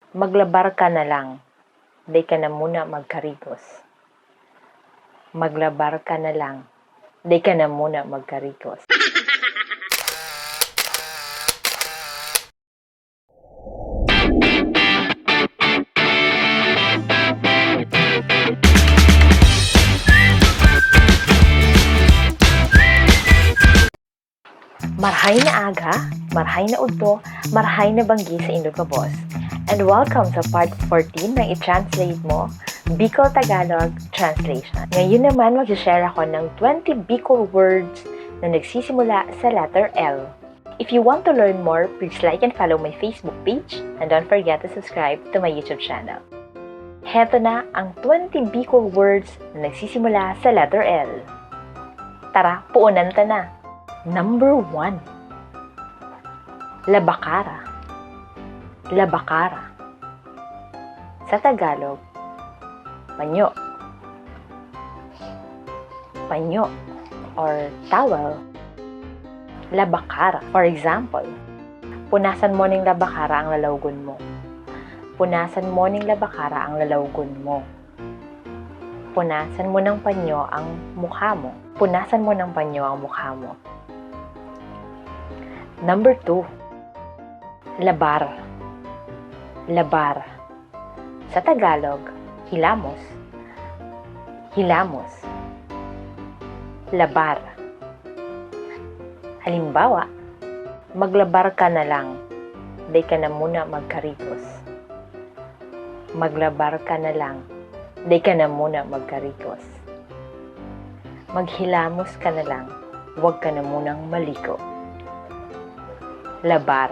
Maglabar ka na lang, di ka na muna magkarigos. Maglabar ka na lang, di ka na muna magkarigos. Marhay na aga, marhay na udto, marhay na banggi sa Indog ka boss. And welcome sa part 14 ng i-translate mo, Bicol Tagalog Translation. Ngayon naman mag-share ako ng 20 Bicol words na nagsisimula sa letter L. If you want to learn more, please like and follow my Facebook page and don't forget to subscribe to my YouTube channel. Heto na ang 20 Bicol words na nagsisimula sa letter L. Tara, puunan ta na! Number 1. Labakara. Labakara. Sa Tagalog, panyo. Panyo or towel. Labakara. For example, punasan mo ning labakara ang lalawgon mo. Punasan mo ning labakara ang lalawgon mo. Punasan mo ng panyo ang mukha mo. Punasan mo ng panyo ang mukha mo. Number 2. Labar. Labar. Sa Tagalog, hilamos. Hilamos. Labar. Halimbawa, maglabar ka na lang, di ka na muna magkarigos. Maglabar ka na lang, di ka na muna magkarigos. Maghilamos ka na lang, huwag ka na munang maligo. Labar.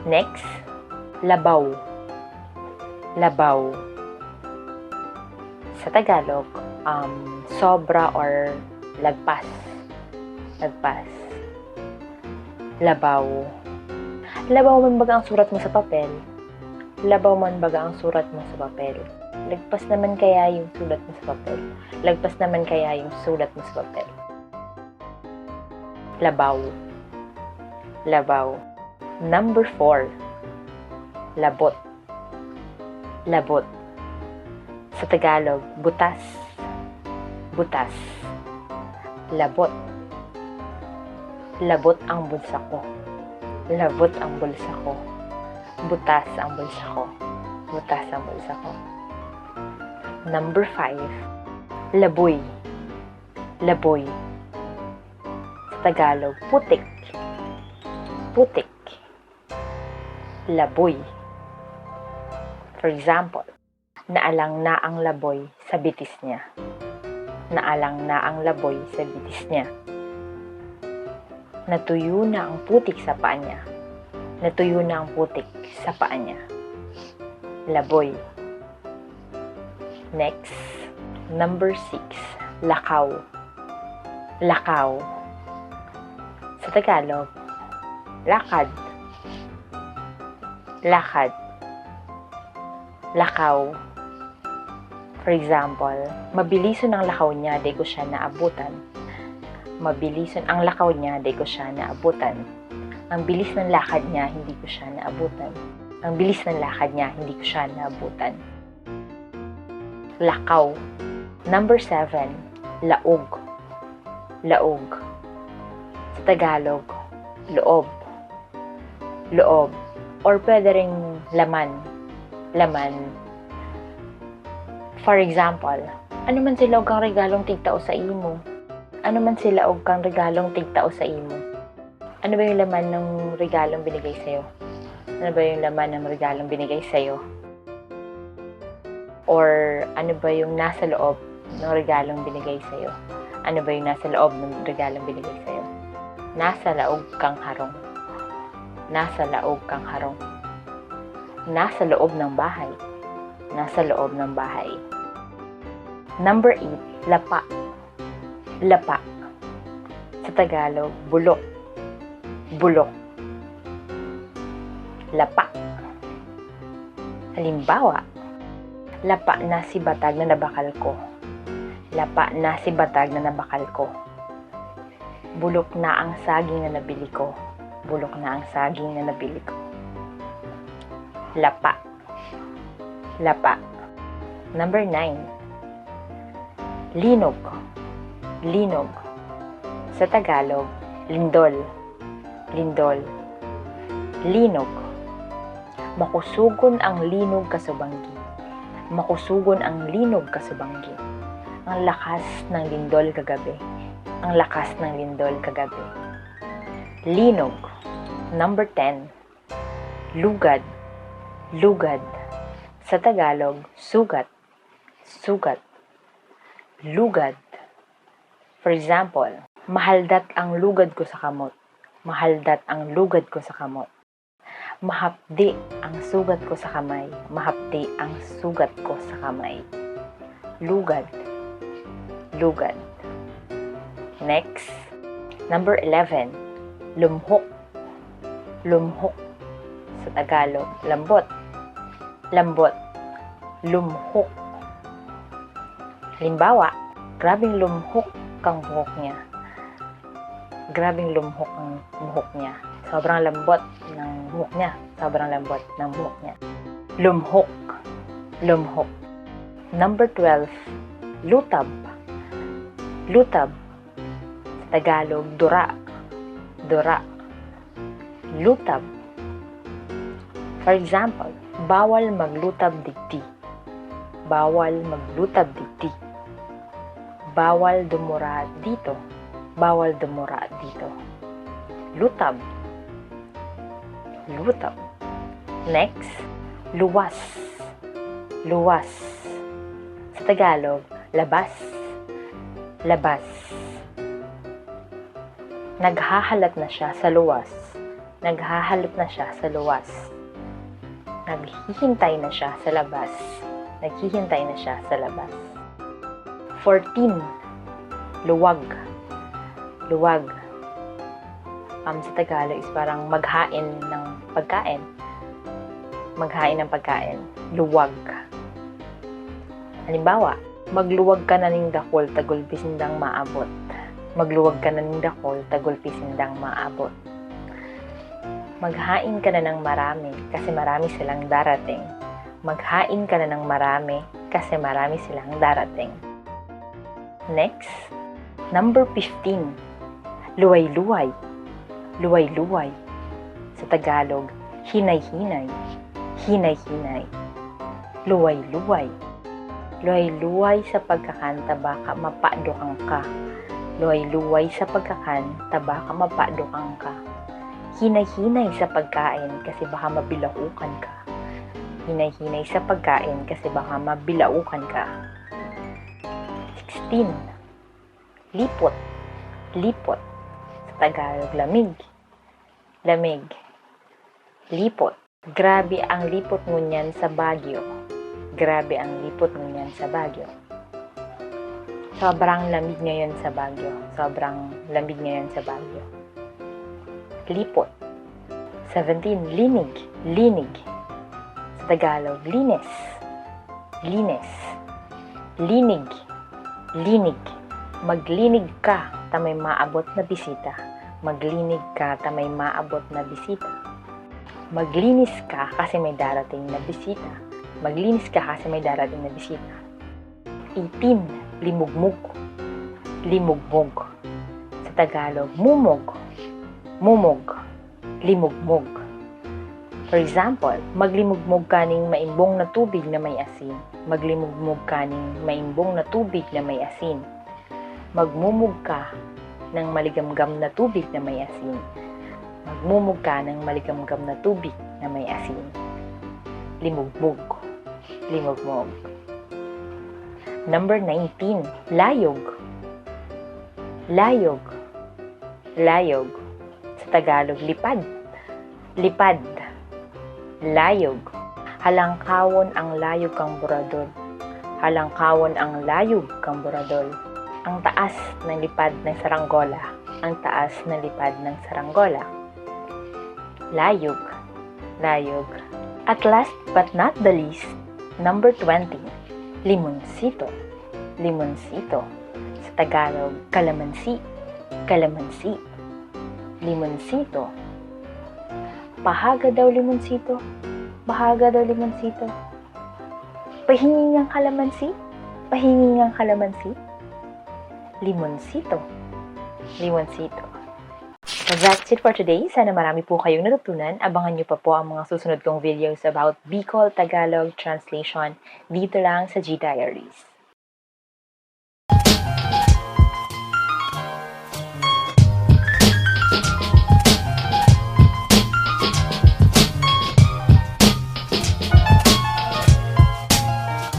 Next, labaw. Labaw. Sa Tagalog, sobra or lagpas. Lagpas. Labaw. Labaw man baga ang surat mo sa papel. Labaw man baga ang surat mo sa papel. Lagpas naman kaya yung sulat mo sa papel. Lagpas naman kaya yung sulat mo sa papel. Labaw. Labaw. Number 4. Labot. Labot. Sa Tagalog, butas. Butas. Labot. Labot ang bulsa ko. Labot ang bulsa ko. Butas ang bulsa ko. Butas ang bulsa ko. Number 5. Laboy. Laboy. Sa Tagalog, putik. Putik. Laboy. For example, naalang na ang laboy sa bitis niya. Naalang na ang laboy sa bitis niya. Natuyo na ang putik sa paa niya. Natuyo na ang putik sa paa niya. Laboy. Next, number 6. Lakaw. Lakaw. Sa Tagalog, lakad. Lakad. Lakaw. For example, mabilison ang lakaw niya, di ko siya naabutan. Mabilison ang lakaw niya, di ko siya naabutan. Ang bilis ng lakad niya, hindi ko siya naabutan. Ang bilis ng lakad niya, hindi ko siya naabutan. Lakaw. Number 7. Laog. Laog. Sa Tagalog, loob. Loob. Or pwede ring laman. Laman. For example, ano man sila og kang regalong tigtao sa imo? Ano man sila og kang regalong tigtao sa imo? Ano ba yung laman ng regalong binigay sa'yo? Ano ba yung laman ng regalong binigay sa'yo? Or ano ba yung nasa loob ng regalong binigay sa'yo? Ano ba yung nasa loob ng regalong binigay sa'yo? Nasa laog kang harong. Nasa laog kang harong. Nasa loob ng bahay. Nasa loob ng bahay. Number 8. Lapa. Lapa. Sa Tagalog, bulok. Bulok. Lapa. Halimbawa, lapa na si batag na nabakal ko. Lapa na si batag na nabakal ko. Bulok na ang saging na nabili ko. Bulok na ang saging na nabili ko. lapa, lapa. Number 9, linog, linog. Sa Tagalog, lindol, lindol. Linog. Makusugon ang linog kasubanggi. Makusugon ang linog kasubanggi. Ang lakas ng lindol kagabi. Ang lakas ng lindol kagabi. Linog. Number 10, lugad, lugad. Sa Tagalog, sugat, sugat. Lugad. For example, mahaldat ang lugad ko sa kamot. Mahaldat ang lugad ko sa kamot. Mahapdi ang sugat ko sa kamay. Mahapdi ang sugat ko sa kamay. Lugad, lugad. Next, number 11, lumhok, lumhok. Sa Tagalog, lambot, lambot. Lumhok. Halimbawa, grabing lumhok kang buhok niya. Grabing lumhok ang buhok niya. Sobrang lambot ng buhok niya. Sobrang lambot ng buhok niya. Lumhok, lumhok. Number 12, lutab, lutab. Sa Tagalog, dura, dura. Lutab. For example, bawal maglutab digdi. Bawal maglutab digdi. Bawal dumura dito. Bawal dumura dito. Lutab. Lutab. Next, luwas. Luwas. Sa Tagalog, labas. Labas. Naghahalat na siya sa luwas. Naghahalat na siya sa luwas. Naghihintay na siya sa labas. Naghihintay na siya sa labas. 14, luwag. Luwag. Sa Tagalog is parang maghain ng pagkain. Maghain ng pagkain. Luwag. Halimbawa, magluwag ka na ning dakol, tagulpisindang maabot. Magluwag ka na ning dakol, tagulpisindang maabot. Maghain ka na ng marami kasi marami silang darating. Maghain ka na ng marami kasi marami silang darating. Next, number 15, luway-luway. Luway-luway. Sa Tagalog, hinay-hinay. Hinay-hinay. Luway-luway. Luway-luway sa pagkakanta baka mapadukang ka. Luway-luway sa pagkakanta baka mapadukang ka. Hinay-hinay sa pagkain kasi baka mabilaukan ka. Hinay-hinay sa pagkain kasi baka mabilaukan ka. 16, lipot. Lipot. Sa Tagalog, lamig. Lamig. Lipot. Grabe ang lipot ngunyan sa Baguio. Grabe ang lipot ngunyan sa Baguio. Sobrang lamig ngayon sa Baguio. Sobrang lamig ngayon sa Baguio. Lipot. 17, linig. Linig. Sa Tagalog, linis. Linis. Linig. Linig. Maglinig ka ta may maabot na bisita. Maglinig ka ta may maabot na bisita. Maglinis ka kasi may darating na bisita. Maglinis ka kasi may darating na bisita. 18, limugmug. Limugmug. Sa Tagalog, mumog. Mumog. Limugmug. For example, maglimugmog kaning maimbong na tubig na may asin. Maglimugmog kaning maimbong na tubig na may asin. Magmumug ka ng maligamgam na tubig na may asin. Magmumug ka ng maligamgam na tubig na may asin. Limugmug. Limugmog. Number 19, layog. Layog. Layog. Sa Tagalog, lipad. Lipad. Layog. Halangkawon ang layog kang buradol. Halangkawon ang layog kang buradol. Ang taas ng lipad ng saranggola. Ang taas ng lipad ng saranggola. Layog. Layog. At last but not the least, number 20, limonsito. Limonsito. Sa Tagalog, kalamansi. Kalamansi. Limonsito. Pahaga daw limonsito. Bahaga daw limonsito. Pahingingang kalamansi? Pahingingang kalamansi? Limonsito. Limonsito. So that's it for today. Sana marami po kayong natutunan. Abangan nyo pa po ang mga susunod kong videos about Bicol Tagalog translation dito lang sa G Diaries.